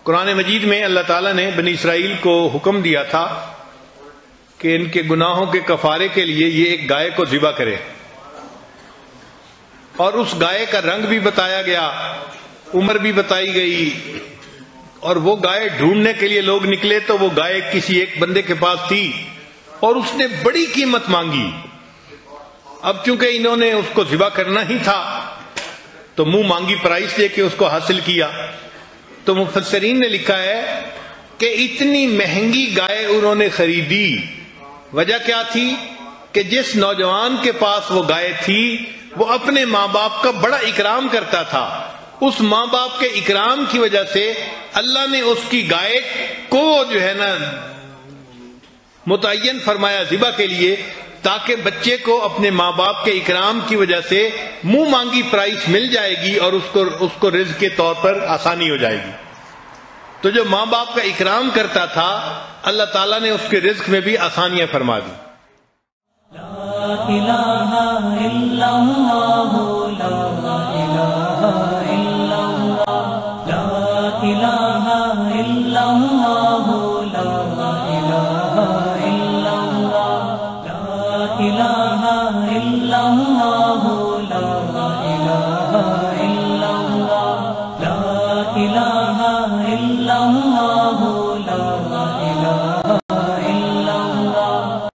قرآن مجید میں اللہ تعالیٰ نے بنی اسرائیل کو حکم دیا تھا کہ ان کے گناہوں کے کفارے کے لیے یہ ایک گائے کو ذبح کرے، اور اس گائے کا رنگ بھی بتایا گیا، عمر بھی بتائی گئی، اور وہ گائے ڈھونڈنے کے لیے لوگ نکلے تو وہ گائے کسی ایک بندے کے پاس تھی اور اس نے بڑی قیمت مانگی۔ اب چونکہ انہوں نے اس کو ذبح کرنا ہی تھا تو منہ مانگی پرائس دے کے اس کو حاصل کیا۔ تو مفسرین نے لکھا ہے کہ اتنی مہنگی گائے انہوں نے خریدی، وجہ کیا تھی کہ جس نوجوان کے پاس وہ گائے تھی وہ اپنے ماں باپ کا بڑا اکرام کرتا تھا، اس ماں باپ کے اکرام کی وجہ سے اللہ نے اس کی گائے کو جو ہے نا متعین فرمایا ذبح کے لیے، تاکہ بچے کو اپنے ماں باپ کے اکرام کی وجہ سے منہ مانگی پرائس مل جائے گی اور اس کو رزق کے طور پر آسانی ہو جائے گی۔ تو جو ماں باپ کا اکرام کرتا تھا اللہ تعالیٰ نے اس کے رزق میں بھی آسانیاں فرما دی۔ لا الہ الا اللہ